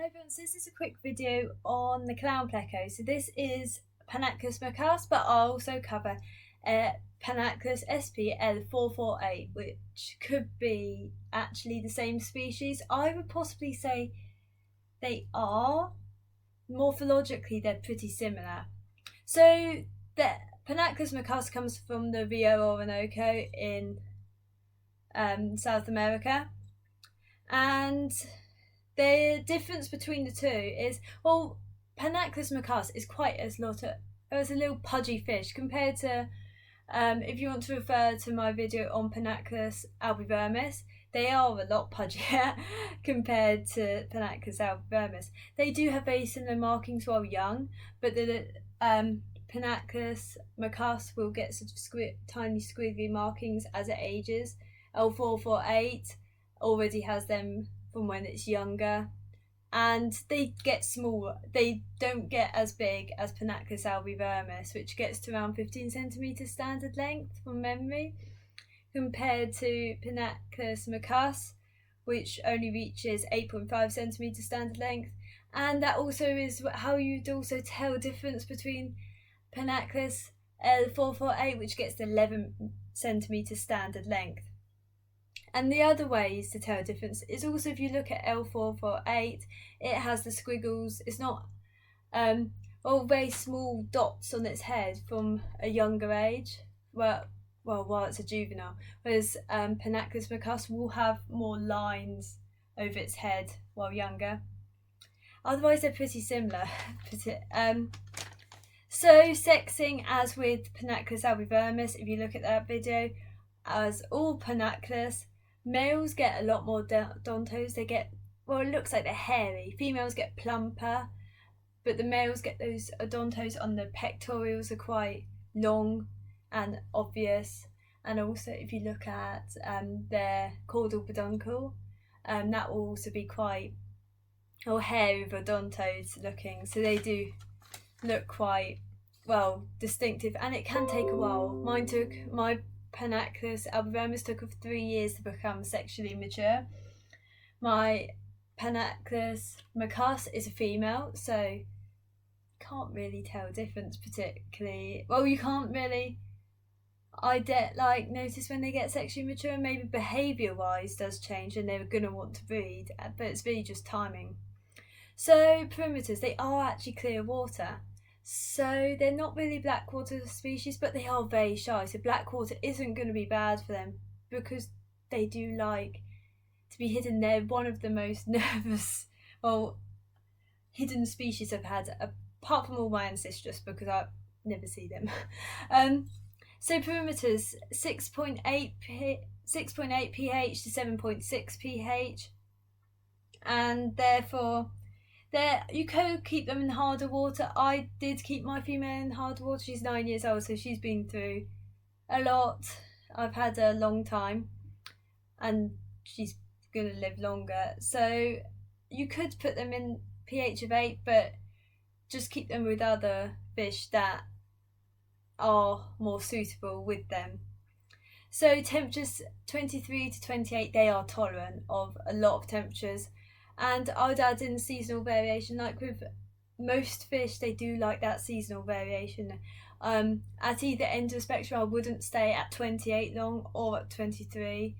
Hi everyone, so this is a quick video on the clown pleco. So this is Panaqolus maccus, but I'll also cover Panaqolus SPL448, which could be actually the same species. I would possibly say they are. Morphologically, they're pretty similar. So the Panaqolus maccus comes from the Rio Orinoco in South America, and the difference between the two is, well, Panaqolus maccus is quite a little pudgy fish compared to, if you want to refer to my video on Panaqolus albivermis, they are a lot pudgier compared to Panaqolus albivermis. They do have very similar markings while young, but the Panaqolus maccus will get sort of tiny squiggly markings as it ages. L448 already has them from when it's younger, and they get smaller. They don't get as big as Panaqolus albivermis, which gets to around 15 centimeters standard length from memory, compared to Panaqolus maccus, which only reaches 8.5 centimeters standard length. And that also is how you'd also tell the difference between Panaqolus L448, which gets to 11 centimeters standard length. And the other ways to tell a difference is also, if you look at L448, it has the squiggles. It's not all very small dots on its head from a younger age. Well, while it's a juvenile, whereas Panaqolus maccus will have more lines over its head while younger. Otherwise, they're pretty similar. So sexing, as with Panaqolus albivermis, if you look at that video, as all Panaqolus, males get a lot more odontos. They get, well, it looks like they're hairy. Females get plumper, but the males get those odontos on the pectorals are quite long and obvious. And also, if you look at their caudal peduncle, that will also be quite hairy with odontos looking. So they do look quite, well, distinctive, and it can take a while. My Panaqolus albivermis took 3 years to become sexually mature. My Panaqolus maccus is a female, so can't really tell a difference particularly. Well, you can't really notice when they get sexually mature. Maybe behaviour wise does change and they're gonna want to breed, but it's really just timing. So perimeters, they are actually clear water. So they're not really blackwater species, but they are very shy. So blackwater isn't going to be bad for them because they do like to be hidden. They're one of the most nervous, hidden species I've had, apart from all my ancestors, because I never see them. So perimeters, 6.8 pH to 7.6 pH, and therefore you could keep them in harder water. I did keep my female in harder water. She's 9 years old, so she's been through a lot. I've had a long time, and she's gonna live longer. So you could put them in pH of 8, but just keep them with other fish that are more suitable with them. So temperatures 23 to 28, they are tolerant of a lot of temperatures. And I would add in seasonal variation. Like with most fish, they do like that seasonal variation. At either end of the spectrum, I wouldn't stay at 28 long or at 23.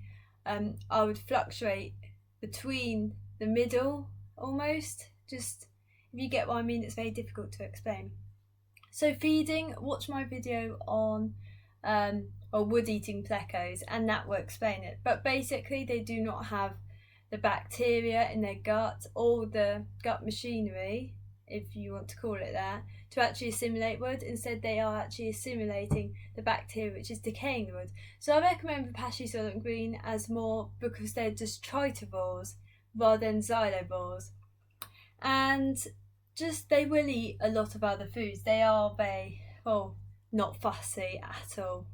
I would fluctuate between the middle almost. Just, if you get what I mean, it's very difficult to explain. So feeding, watch my video on wood-eating plecos, and that will explain it. But basically, they do not have the bacteria in their gut or the gut machinery, if you want to call it that, to actually assimilate wood. Instead, they are actually assimilating the bacteria which is decaying the wood. So I recommend Repashy Soylent Green as more, because they're just tritivores rather than xylovores. And just, they will eat a lot of other foods. They are very, not fussy at all.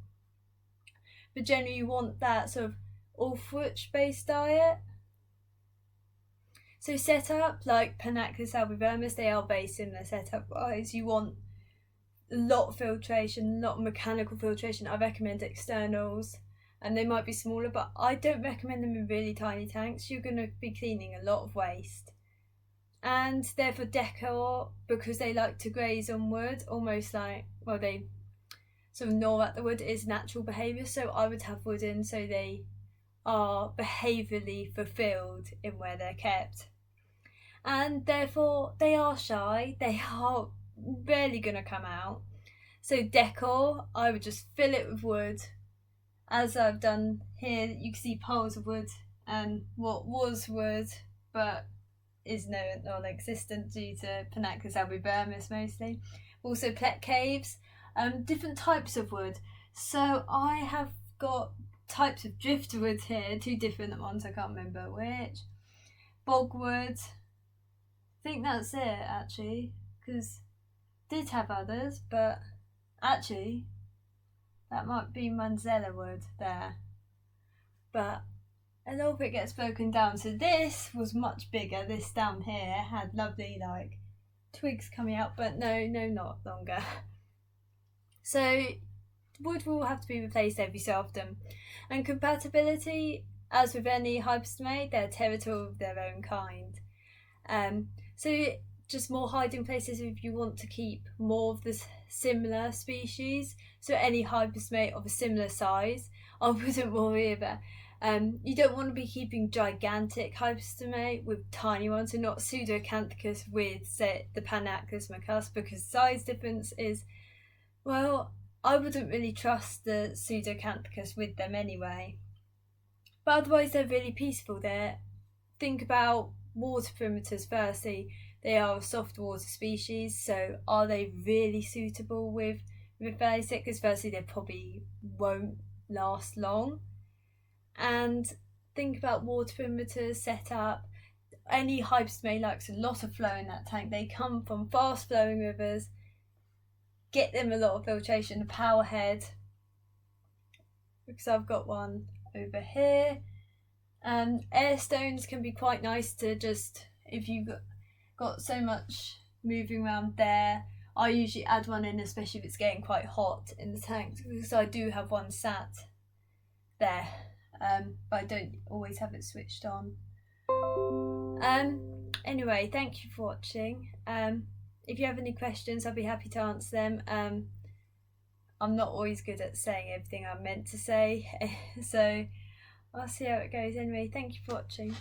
But generally you want that sort of all-fruit based diet. So setup, like Panaqolus albivermis, they are very similar setup wise. You want a lot of filtration, a lot of mechanical filtration. I recommend externals, and they might be smaller, but I don't recommend them in really tiny tanks. You're going to be cleaning a lot of waste. And they're for decor because they like to graze on wood, almost like, well, they sort of gnaw at the wood is natural behaviour. So I would have wooden so they are behaviourally fulfilled in where they're kept. And therefore they are shy, they are barely going to come out. So decor, I would just fill it with wood, as I've done here. You can see piles of wood and what was wood but is no non-existent due to Panaqolus albivermis mostly. Also plec caves, different types of wood. So I have got types of driftwood here, two different ones, I can't remember which. Bogwood, I think that's it actually, because did have others, but actually that might be Manzella wood there. But a little bit gets broken down. So this was much bigger. This down here had lovely like twigs coming out, but no, not longer. So wood will have to be replaced every so often. And compatibility, as with any hyperstomate, they're territorial of their own kind. So just more hiding places if you want to keep more of the similar species. So any hyperstomate of a similar size, I wouldn't worry about. You don't want to be keeping gigantic hyperstomate with tiny ones, so not pseudoacanthicus with, say, the Panaqolus maccus, because size difference is, well, I wouldn't really trust the pseudoacanthicus with them anyway. But otherwise they're really peaceful. Think about water perimeters firstly. They are a soft water species, so are they really suitable with basic? Because firstly they probably won't last long. And think about water perimeters set up. Any hyperstomate likes a lot of flow in that tank. They come from fast flowing rivers, get them a lot of filtration. The power head, because I've got one over here. Air stones can be quite nice to just, if you've got so much moving around there. I usually add one in, especially if it's getting quite hot in the tank, because I do have one sat there, but I don't always have it switched on. Anyway, thank you for watching. If you have any questions, I'll be happy to answer them. I'm not always good at saying everything I'm meant to say, so I'll see how it goes. Anyway, thank you for watching.